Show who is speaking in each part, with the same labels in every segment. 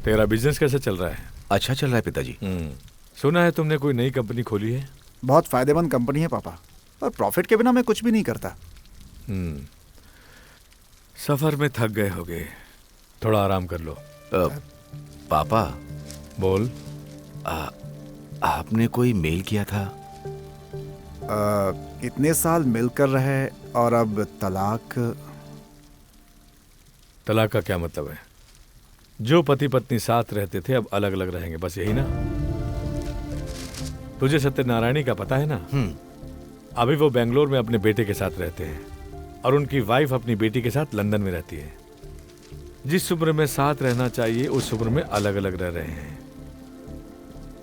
Speaker 1: तेरा बिजनेस कैसा चल रहा है?
Speaker 2: अच्छा चल रहा है पिताजी।
Speaker 1: सुना है तुमने कोई नई कंपनी खोली है?
Speaker 3: बहुत फायदेमंद कंपनी है पापा, और प्रॉफिट के बिना मैं कुछ भी नहीं करता।
Speaker 1: सफर में थक गए होगे, थोड़ा आराम कर लो।
Speaker 2: पापा
Speaker 1: बोल।
Speaker 2: आपने कोई मेल किया था?
Speaker 3: इतने साल मिलकर रहे और अब तलाक।
Speaker 1: तलाक का क्या मतलब है? जो पति पत्नी साथ रहते थे अब अलग अलग रहेंगे, बस यही ना? तुझे सत्यनारायणी का पता है ना? अभी वो बेंगलोर में अपने बेटे के साथ रहते हैं और उनकी वाइफ अपनी बेटी के साथ लंदन में रहती है। जिस उम्र में साथ रहना चाहिए उस उम्र में अलग अलग रह रहे हैं।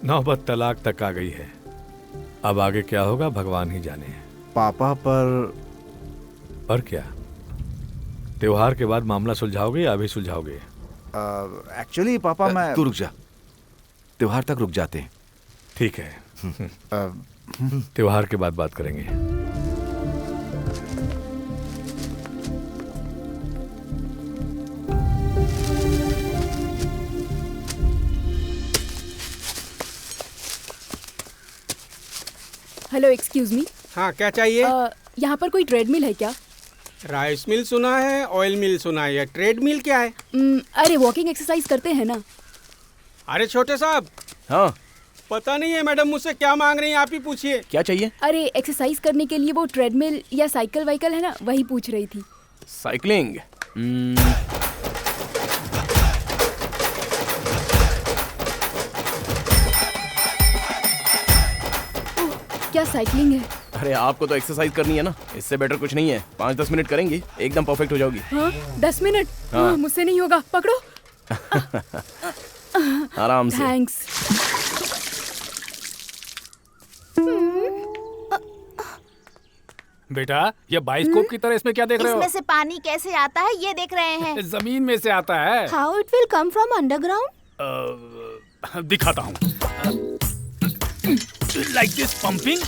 Speaker 1: नौबत तलाक तक आ गई है। अब आगे क्या होगा भगवान ही जाने।
Speaker 3: पापा पर
Speaker 1: क्या त्योहार के बाद मामला सुलझाओगे या अभी सुलझाओगे?
Speaker 3: एक्चुअली पापा मैं
Speaker 2: तू रुक जा, त्योहार तक रुक जाते हैं।
Speaker 1: ठीक है, त्योहार के बाद बात करेंगे।
Speaker 4: Hello, excuse me.
Speaker 5: हाँ, क्या चाहिए?
Speaker 4: यहाँ पर कोई ट्रेडमिल है क्या?
Speaker 5: राइस मिल सुना है, ऑयल मिल सुना है, ट्रेडमिल क्या है?
Speaker 4: अरे वॉकिंग एक्सरसाइज करते हैं ना।
Speaker 5: अरे छोटे साहब।
Speaker 2: हाँ,
Speaker 5: पता नहीं है मैडम मुझसे क्या मांग रही हैं, आप ही पूछिए।
Speaker 2: क्या चाहिए?
Speaker 4: अरे एक्सरसाइज करने के लिए वो ट्रेडमिल या साइकिल वाइकल है ना, वही पूछ रही थी।
Speaker 2: साइकिलिंग?
Speaker 4: क्या साइकिलिंग है?
Speaker 2: अरे आपको तो एक्सरसाइज करनी है ना, इससे बेटर कुछ नहीं है। 5-10 मिनट करेंगी, एकदम परफेक्ट हो जाओगी।
Speaker 4: हाँ, 10 मिनट?
Speaker 2: हाँ।
Speaker 4: मुझसे नहीं होगा, पकड़ो।
Speaker 2: आराम से।
Speaker 4: थैंक्स।
Speaker 6: बेटा, ये बाइस्कोप की तरह इसमें क्या देख रहे हो?
Speaker 7: इसमें से पानी कैसे आता है ये देख रहे हैं।
Speaker 6: जमीन में से आता है।
Speaker 7: How it will come from underground?
Speaker 6: दिखाता हूँ। Like this pumping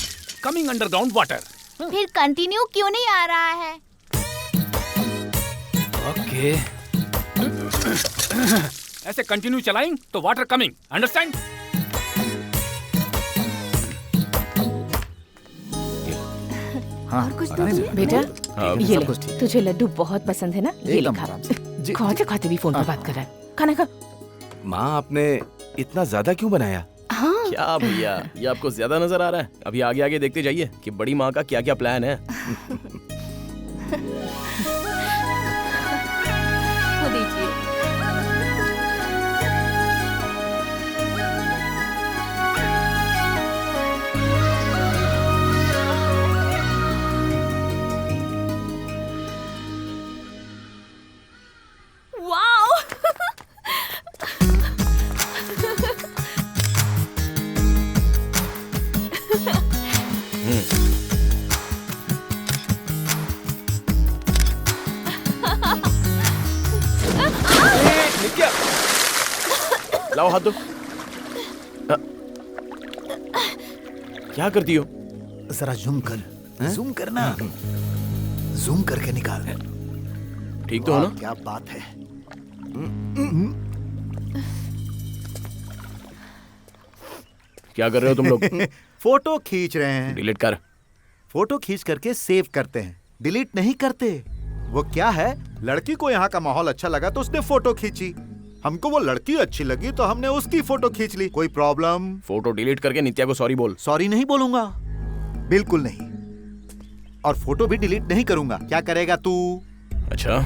Speaker 6: coming underground water.
Speaker 7: फिर कंटिन्यू क्यों नहीं आ रहा है?
Speaker 6: ओके। ऐसे कंटिन्यू चलाएं तो वाटर कमिंग, अंडरस्टैंड?
Speaker 3: हाँ,
Speaker 4: और कुछ दीजिए बेटा। ये ले, तुझे लड्डू बहुत पसंद है ना, ये ले खा। खाते खाते भी फोन पर बात कर रहा है। खाना खा।
Speaker 2: माँ, आपने इतना ज्यादा क्यों बनाया?
Speaker 4: हाँ।
Speaker 2: क्या भैया, ये आपको ज्यादा नजर आ रहा है? अभी आगे आगे देखते जाइए कि बड़ी माँ का क्या क्या प्लान है।
Speaker 4: वो दीजिए।
Speaker 2: लाओ हाथ दो। क्या करती हो?
Speaker 3: जरा जूम कर, जूम करना, जूम करके निकाल।
Speaker 2: ठीक तो हो ना?
Speaker 3: क्या बात है।
Speaker 2: क्या कर रहे हो तुम लोग?
Speaker 3: फोटो खींच रहे हैं।
Speaker 2: डिलीट कर।
Speaker 3: फोटो खींच करके सेव करते हैं, डिलीट नहीं करते। वो क्या है, लड़की को यहाँ का माहौल अच्छा लगा तो उसने फोटो खींची, हमको वो लड़की अच्छी लगी तो हमने उसकी फोटो खींच ली। कोई प्रॉब्लम?
Speaker 2: फोटो डिलीट करके नित्या को सॉरी बोल।
Speaker 3: सॉरी नहीं बोलूंगा, बिल्कुल नहीं। और फोटो भी डिलीट नहीं करूंगा। क्या करेगा तू?
Speaker 2: अच्छा।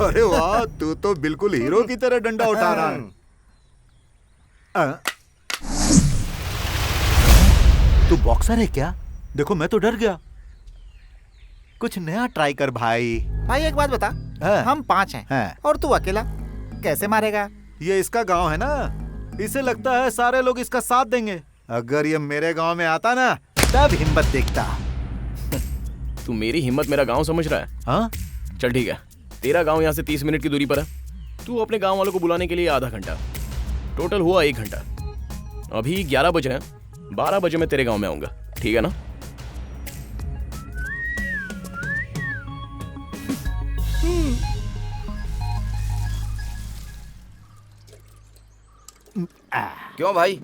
Speaker 3: अरे वाह, तू तो बिल्कुल हीरो की तरह डंडा उठा रहा है। तू बॉक्सर है क्या? देखो मैं तो डर गया। कुछ नया ट्राई कर भाई।
Speaker 8: भाई एक बात बता, हम 5 हैं और तू अकेला, कैसे मारेगा?
Speaker 3: ये इसका गांव है ना, इसे लगता है सारे लोग इसका साथ देंगे। अगर ये मेरे गांव में आता ना तब हिम्मत देखता।
Speaker 2: तू मेरी हिम्मत मेरा गांव समझ रहा है?
Speaker 3: हाँ?
Speaker 2: चल ठीक है, तेरा गांव यहाँ से 30 मिनट की दूरी पर है। तू अपने गांव वालों को बुलाने के लिए आधा घंटा, टोटल हुआ 1 घंटा। अभी 11 बज रहे हैं, 12 बजे मैं तेरे गांव में आऊंगा, ठीक है ना?
Speaker 9: क्यों भाई,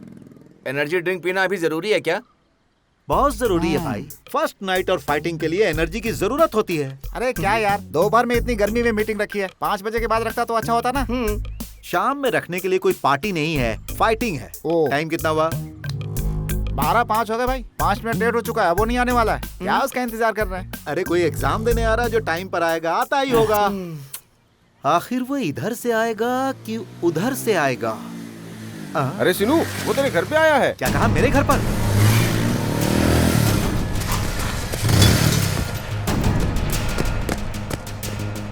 Speaker 9: एनर्जी ड्रिंक पीना अभी जरूरी है क्या?
Speaker 3: बहुत जरूरी है भाई। फर्स्ट नाइट और फाइटिंग के लिए एनर्जी की जरूरत होती है।
Speaker 8: अरे क्या यार, दोपहर में इतनी गर्मी में मीटिंग रखी है, 5 बजे के बाद रखता तो अच्छा होता ना।
Speaker 3: शाम में रखने के लिए कोई पार्टी नहीं है, फाइटिंग है। टाइम कितना हुआ?
Speaker 8: 12:05 हो गए भाई, 5 मिनट लेट हो चुका है, वो नहीं आने वाला है। क्या उसका इंतजार कर रहे हैं?
Speaker 3: अरे कोई एग्जाम देने आ रहा है जो टाइम पर आएगा, आता ही होगा। आखिर वो इधर से आएगा कि उधर से आएगा?
Speaker 10: अरे सिनू, वो तेरे घर पे आया है।
Speaker 3: क्या कहा? मेरे घर पर?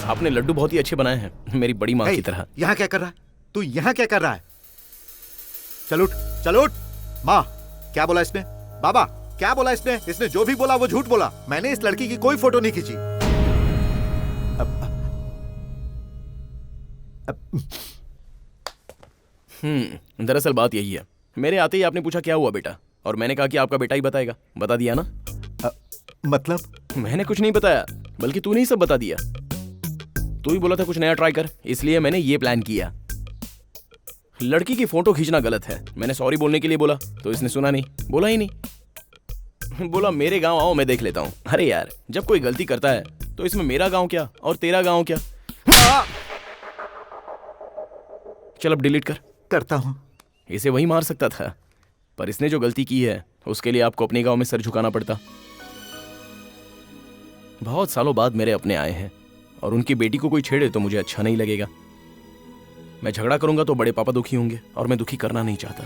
Speaker 2: आपने लड्डू बहुत ही अच्छे बनाए हैं, मेरी बड़ी माँ की तरह।
Speaker 3: यहाँ क्या कर रहा है तू? यहाँ क्या कर रहा है? चल उठ, चल उठ। माँ, क्या बोला इसने? बाबा, क्या बोला इसने? इसने जो भी बोला वो झूठ बोला। मैंने इस लड़की की कोई फोटो नहीं खींची।
Speaker 2: दरअसल बात यही है, मेरे आते ही आपने पूछा क्या हुआ बेटा, और मैंने कहा कि आपका बेटा ही बताएगा। बता दिया ना?
Speaker 3: मतलब?
Speaker 2: मैंने कुछ नहीं बताया, बल्कि तूने ही सब बता दिया। तू ही बोला था कुछ नया ट्राई कर, इसलिए मैंने ये प्लान किया। लड़की की फोटो खींचना गलत है। मैंने सॉरी बोलने के लिए बोला तो इसने सुना नहीं, बोला ही नहीं। बोला मेरे गांव आओ, मैं देख लेता हूं। अरे यार, जब कोई गलती करता है तो इसमें मेरा गांव क्या और तेरा गांव क्या। चल अब डिलीट कर।
Speaker 3: करता हूं।
Speaker 2: इसे वही मार सकता था, पर इसने जो गलती की है उसके लिए आपको अपने गांव में सर झुकाना पड़ता। बहुत सालों बाद मेरे अपने आए हैं और उनकी बेटी को कोई छेड़े तो मुझे अच्छा नहीं लगेगा। मैं झगड़ा करूंगा तो बड़े पापा दुखी होंगे और मैं दुखी करना नहीं चाहता।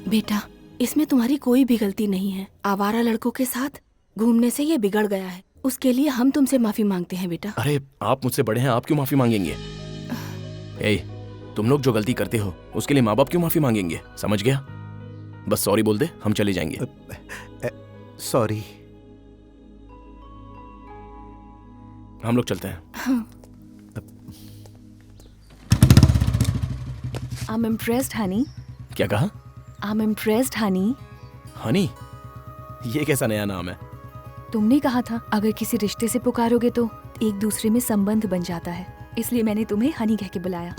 Speaker 11: बेटा, इसमें तुम्हारी कोई भी गलती नहीं है। आवारा लड़कों के साथ घूमने से ये बिगड़ गया है, उसके लिए हम तुमसे माफी मांगते हैं बेटा।
Speaker 2: अरे आप मुझसे बड़े हैं, आप क्यों माफी मांगेंगे? तुम लोग जो गलती करते हो उसके लिए माँ बाप क्यों माफी मांगेंगे? समझ गया? बस सॉरी बोल दे, हम चले जाएंगे।
Speaker 3: सॉरी।
Speaker 2: हम लोग चलते हैं।
Speaker 11: I'm impressed, honey.
Speaker 2: क्या कहा?
Speaker 11: I'm impressed, honey.
Speaker 2: हनी? ये कैसा नया नाम है?
Speaker 11: तुमने कहा था अगर किसी रिश्ते से पुकारोगे तो एक दूसरे में संबंध बन जाता है, इसलिए मैंने तुम्हें हनी कह के बुलाया।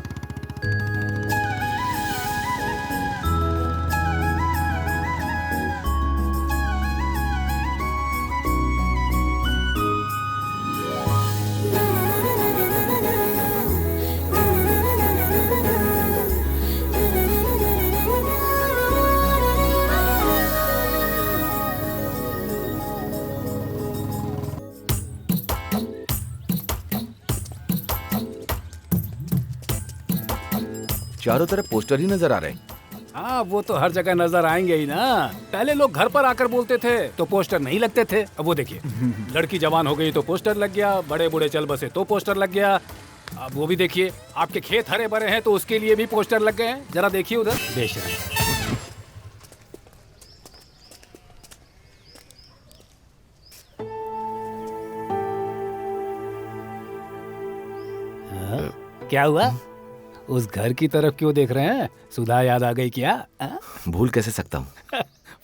Speaker 10: चारों तरफ पोस्टर ही नजर आ रहे हैं।
Speaker 6: हाँ, वो तो हर जगह नजर आएंगे ही ना। पहले लोग घर पर आकर बोलते थे तो पोस्टर नहीं लगते थे। अब वो देखिए, लड़की जवान हो गई तो पोस्टर लग गया, बड़े बूढ़े चल बसे तो पोस्टर लग गया। अब वो भी देखिए, आपके खेत हरे भरे हैं तो उसके लिए भी पोस्टर लग गए हैं। जरा देखिए उधर, बेशर्म। क्या हुआ? उस घर की तरफ क्यों देख रहे हैं? सुधा याद आ गई क्या?
Speaker 10: भूल कैसे सकता हूँ?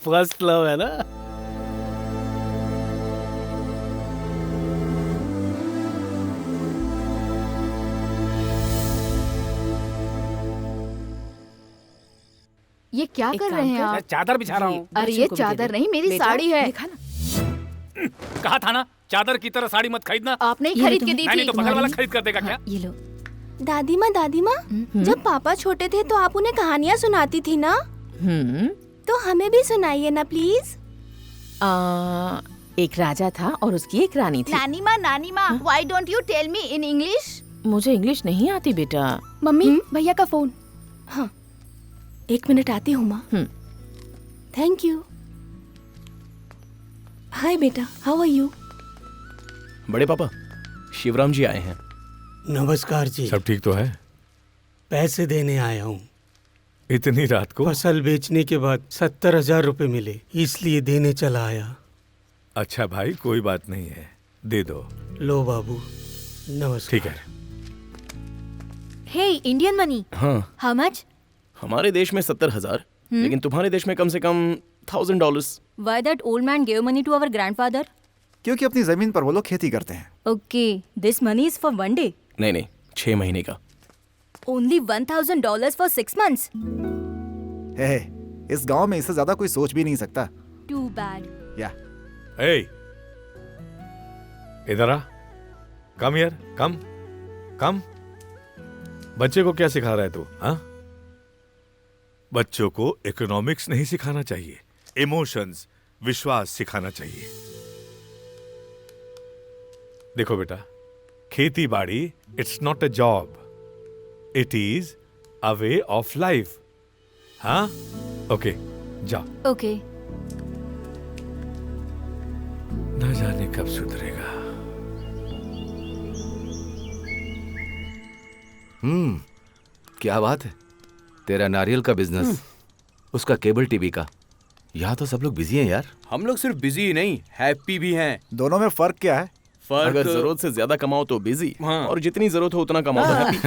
Speaker 6: फर्स्ट लव है ना।
Speaker 12: ये क्या कर रहे हैं आप?
Speaker 6: चादर बिछा रहा हूँ।
Speaker 12: अरे ये चादर नहीं, मेरी साड़ी है।
Speaker 6: कहा था ना, चादर की तरह साड़ी मत खरीदना।
Speaker 12: आपने ही खरीद के दी थी।
Speaker 6: नहीं तो बगल वाला खरीद कर देगा क्या?
Speaker 11: ये लो।
Speaker 7: दादी माँ, जब पापा छोटे थे तो आप उन्हें कहानियाँ सुनाती थी ना? तो हमें भी सुनाइए ना प्लीज।
Speaker 4: एक राजा था और उसकी एक रानी थी।
Speaker 7: नानी माँ, why don't you tell me in English?
Speaker 4: मुझे इंग्लिश नहीं आती बेटा।
Speaker 11: मम्मी, भैया का फोन। हाँ, 1 मिनट आती हूँ माँ।
Speaker 7: Thank you.
Speaker 11: हाय बेटा, हाउ आर यू?
Speaker 2: बड़े पापा, शिवराम जी आए हैं।
Speaker 5: नमस्कार जी।
Speaker 1: सब ठीक तो है?
Speaker 5: पैसे देने आया हूँ।
Speaker 1: इतनी रात को?
Speaker 5: फसल बेचने के बाद 70,000 रुपए मिले, इसलिए देने चला आया।
Speaker 1: अच्छा भाई, कोई बात नहीं है, दे दो।
Speaker 5: लो बाबू, नमस्कार।
Speaker 1: ठीक है।
Speaker 12: हे, इंडियन मनी।
Speaker 2: हाँ।
Speaker 12: How much?
Speaker 2: हमारे देश में 70,000, लेकिन तुम्हारे देश में कम से कम $1,000।
Speaker 12: Why that old man gave money to our grandfather?
Speaker 8: क्योंकि अपनी जमीन पर वो लोग खेती करते हैं।
Speaker 12: Okay, this money is for 1 day.
Speaker 2: नहीं, 6 महीने का।
Speaker 12: Only $1,000 for 6 months.
Speaker 8: हे, इस गांव में इससे ज्यादा कोई सोच भी नहीं सकता।
Speaker 12: Too bad.
Speaker 8: या
Speaker 1: Hey, इधर आ। कम यार, कम। बच्चे को क्या सिखा रहा है तू? हाँ? बच्चों को इकोनॉमिक्स नहीं सिखाना चाहिए, इमोशंस, विश्वास सिखाना चाहिए। देखो बेटा, खेती बाड़ी it's not a job, it is a way of life. हाँ? ओके, जा।
Speaker 12: Okay.
Speaker 1: ना जाने कब सुधरेगा।
Speaker 10: क्या बात है, तेरा नारियल का बिजनेस, उसका केबल टीवी का। यहाँ तो सब लोग बिजी हैं यार।
Speaker 2: हम लोग सिर्फ बिजी ही नहीं, हैप्पी भी हैं।
Speaker 8: दोनों में फर्क क्या है?
Speaker 2: अगर जरूरत से ज्यादा कमाओ तो बिजी, और जितनी जरूरत हो उतना कमाओ तो हैप्पी।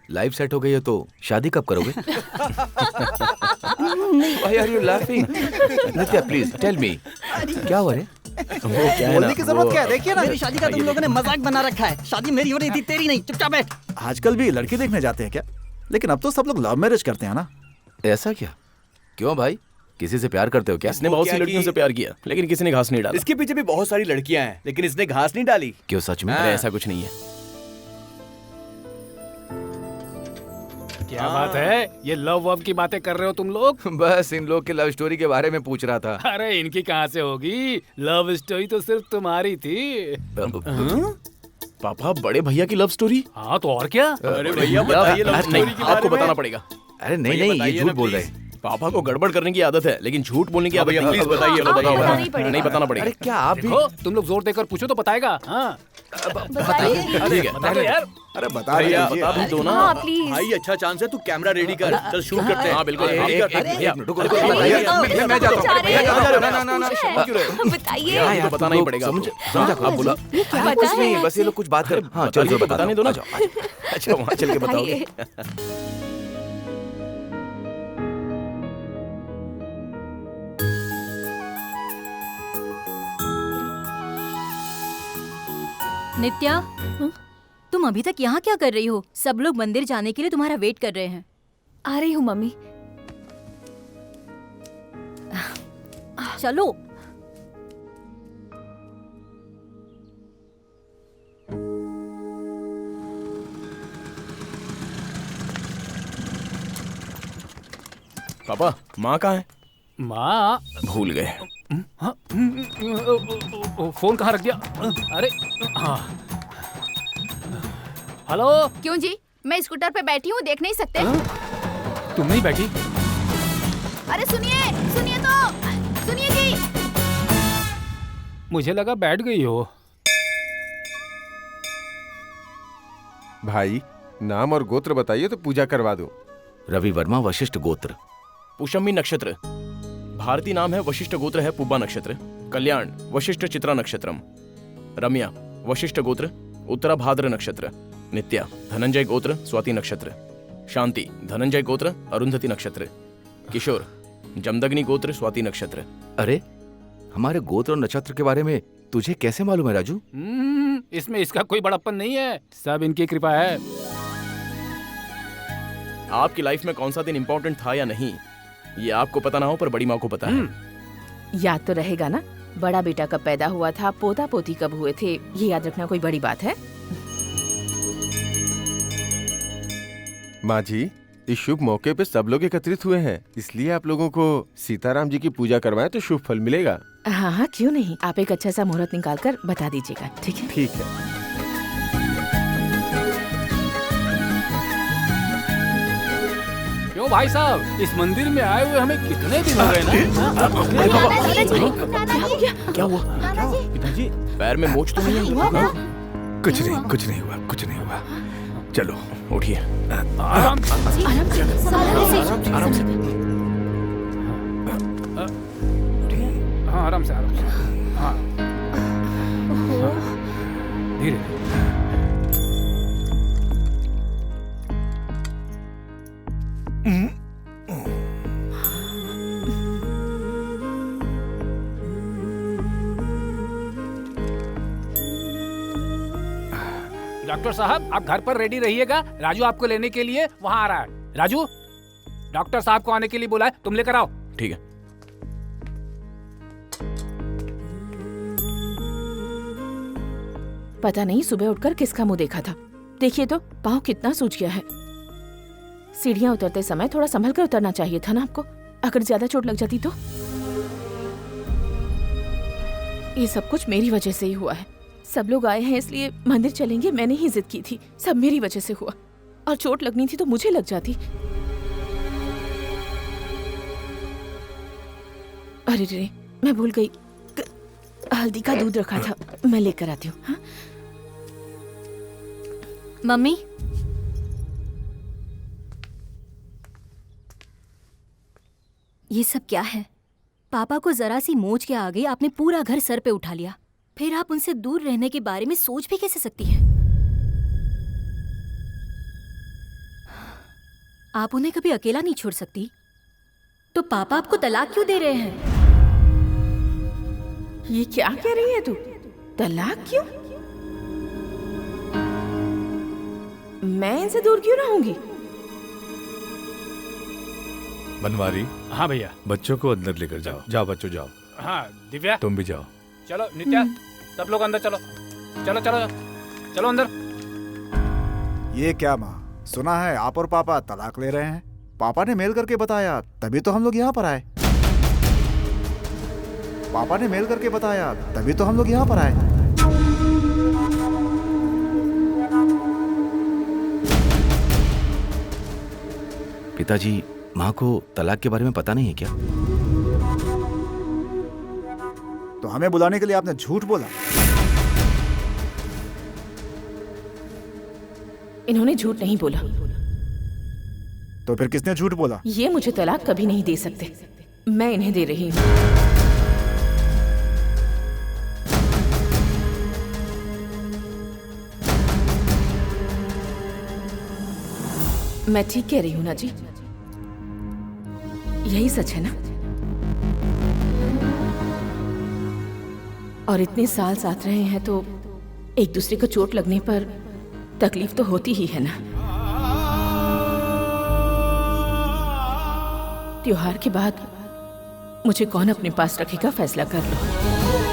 Speaker 10: लाइफ सेट हो गई है तो शादी कब करोगे? Why are you laughing? Nitya please tell me, क्या हो रहे?
Speaker 8: बोलने की जरूरत क्या है? देखिए ना,
Speaker 13: मेरी शादी का तुम लोगों ने मजाक बना रखा है। शादी मेरी हो रही थी, तेरी नहीं। चुपचाप बैठ।
Speaker 8: आजकल भी लड़की देखने जाते हैं क्या? लेकिन अब तो सब लोग लव मैरिज करते हैं ना।
Speaker 10: ऐसा क्या? क्यों भाई, किसी से प्यार करते हो क्या?
Speaker 2: इसने बहुत सी लड़कियों से प्यार किया, लेकिन किसी ने घास नहीं डाला।
Speaker 9: इसके पीछे भी बहुत सारी लड़कियां हैं, लेकिन इसने घास नहीं डाली।
Speaker 10: क्यों, सच में?
Speaker 2: अरे ऐसा कुछ नहीं है।
Speaker 6: क्या बात है, ये लव वव की बातें कर रहे हो तुम लोग?
Speaker 10: बस इन लोग के लव स्टोरी के बारे में पूछ रहा था।
Speaker 6: अरे इनकी कहाँ से होगी, लव स्टोरी तो सिर्फ तुम्हारी थी।
Speaker 2: पापा, बड़े भैया की लव स्टोरी?
Speaker 6: हाँ तो और क्या?
Speaker 2: अरे भैया बताइए लव स्टोरी के बारे में। आपको बताना पड़ेगा।
Speaker 10: अरे नहीं, ये झूठ बोल रहे हैं।
Speaker 2: पापा को गड़बड़ करने की आदत है, लेकिन झूठ बोलने की आदत नहीं। प्लीज बताइए। नहीं बताना पड़ेगा।
Speaker 10: अरे क्या आप भी?
Speaker 6: तुम लोग जोर देकर पूछो तो बताएगा। हाँ
Speaker 12: बताइए।
Speaker 2: ठीक है,
Speaker 6: बता दो यार।
Speaker 8: अरे बता
Speaker 2: भी दो ना।
Speaker 12: हाँ प्लीज।
Speaker 9: भाई अच्छा चांस है, तू कैमरा रेडी कर, चल शूट करते हैं।
Speaker 2: हाँ बिल्कुल।
Speaker 10: मैं
Speaker 12: बताइए।
Speaker 2: बताना ही पड़ेगा।
Speaker 10: समझा आप बोला
Speaker 12: पता
Speaker 10: कुछ नहीं,
Speaker 12: है।
Speaker 10: बस ये लोग कुछ बात कर। हाँ चल
Speaker 2: बताने दो ना। अच्छा वहाँ चल के बताओगे।
Speaker 12: नित्या, तुम अभी तक यहाँ क्या कर रही हो? सब लोग मंदिर जाने के लिए तुम्हारा वेट कर रहे हैं।
Speaker 11: आ रही हूँ मम्मी।
Speaker 12: चलो।
Speaker 2: पापा, माँ कहाँ है?
Speaker 6: माँ
Speaker 2: भूल गए।
Speaker 6: फोन कहाँ रख दिया? अरे हाँ, हेलो।
Speaker 7: क्यों जी, मैं स्कूटर पे बैठी हूँ, देख नहीं सकते?
Speaker 6: तुम नहीं बैठी?
Speaker 7: अरे सुनिए जी।
Speaker 6: मुझे लगा बैठ गई हो।
Speaker 14: भाई नाम और गोत्र बताइए तो पूजा करवा दो।
Speaker 10: रवि वर्मा, वशिष्ठ गोत्र।
Speaker 2: पुष्यमी नक्षत्र। भारतीय नाम है, वशिष्ठ गोत्र है पुब्बा नक्षत्र। कल्याण वशिष्ठ चित्रा नक्षत्रम। रम्या वशिष्ठ गोत्र उत्तरा भाद्र नक्षत्र। नित्या धनंजय गोत्र स्वाति नक्षत्र। शांति धनंजय गोत्र अरुंधति नक्षत्र। किशोर जमदग्नि गोत्र स्वाति नक्षत्र।
Speaker 10: अरे हमारे गोत्र और नक्षत्र के बारे में तुझे कैसे मालूम है राजू?
Speaker 6: इसमें इसका कोई बड़प्पन नहीं है, सब इनकी कृपा है।
Speaker 2: आपकी लाइफ में कौन सा दिन इंपॉर्टेंट था या नहीं, ये आपको पता ना हो पर बड़ी माँ को पता है।
Speaker 4: याद तो रहेगा ना, बड़ा बेटा कब पैदा हुआ था, पोता पोती कब हुए थे, ये याद रखना कोई बड़ी बात है?
Speaker 14: माँ जी, इस शुभ मौके पे सब लोग एकत्रित हुए हैं, इसलिए आप लोगों को सीताराम जी की पूजा करवाएं तो शुभ फल मिलेगा।
Speaker 4: हाँ हाँ क्यों नहीं, आप एक अच्छा सा मुहूर्त निकाल कर बता दीजिएगा, ठीक है?
Speaker 14: ठीक है।
Speaker 6: क्यों भाई साहब, इस मंदिर में आए हुए हमें कितने दिन हो गए ना?
Speaker 2: क्या हुआ? पिताजी पैर में मोच तो नहीं है?
Speaker 1: कुछ नहीं हुआ। चलो
Speaker 2: उठिए।
Speaker 6: आराम
Speaker 12: से।
Speaker 6: हाँ आराम से। हाँ धीरे। डॉक्टर साहब आप घर पर रेडी रहिएगा, राजू आपको लेने के लिए वहाँ आ रहा है। राजू, डॉक्टर साहब को आने के लिए बोला है, तुम लेकर आओ।
Speaker 2: ठीक है।
Speaker 4: पता नहीं सुबह उठकर किसका मुंह देखा था। देखिए तो पाँव कितना सूज गया है। सीढ़ियाँ उतरते समय थोड़ा संभल कर उतरना चाहिए था ना आपको, अगर ज्यादा चोट लग जाती तो। ये सब कुछ मेरी वजह से ही हुआ है। सब लोग आए हैं इसलिए मंदिर चलेंगे, मैंने ही जिद की थी। सब मेरी वजह से हुआ, और चोट लगनी थी तो मुझे लग जाती। अरे रे, मैं भूल गई, हल्दी का दूध रखा था, मैं लेकर आती हूँ। हाँ?
Speaker 12: मम्मी, ये सब क्या है? पापा को जरा सी मोच के आगे आपने पूरा घर सर पे उठा लिया, फिर आप उनसे दूर रहने के बारे में सोच भी कैसे सकती हैं? आप उन्हें कभी अकेला नहीं छोड़ सकती? तो पापा आपको तलाक क्यों दे रहे हैं?
Speaker 4: ये क्या कह रही है तू? तलाक क्यों? मैं इनसे दूर क्यों रहूंगी?
Speaker 1: बनवारी।
Speaker 6: हाँ भैया।
Speaker 1: बच्चों को अंदर लेकर जाओ। जाओ बच्चों जाओ।
Speaker 6: हाँ दिव्या,
Speaker 1: तुम भी जाओ।
Speaker 6: चलो नित्या, सब लोग अंदर चलो। चलो चलो चलो अंदर।
Speaker 8: ये क्या माँ, सुना है आप और पापा तलाक ले रहे हैं? पापा ने मेल करके बताया, तभी तो हम लोग यहाँ पर आए। पापा ने मेल करके बताया, तभी तो हम लोग यहाँ पर आए।
Speaker 10: पिताजी, माँ को तलाक के बारे में पता नहीं है क्या?
Speaker 8: तो हमें बुलाने के लिए आपने झूठ बोला?
Speaker 4: इन्होंने झूठ नहीं बोला।
Speaker 8: तो फिर किसने झूठ बोला?
Speaker 4: ये मुझे तलाक कभी नहीं दे सकते, मैं इन्हें दे रही हूँ। मैं ठीक कह रही हूँ ना जी? यही सच है ना? और इतने साल साथ रहे हैं तो एक दूसरे को चोट लगने पर तकलीफ तो होती ही है ना। त्योहार के बाद मुझे कौन अपने पास रखेगा, फैसला कर लो।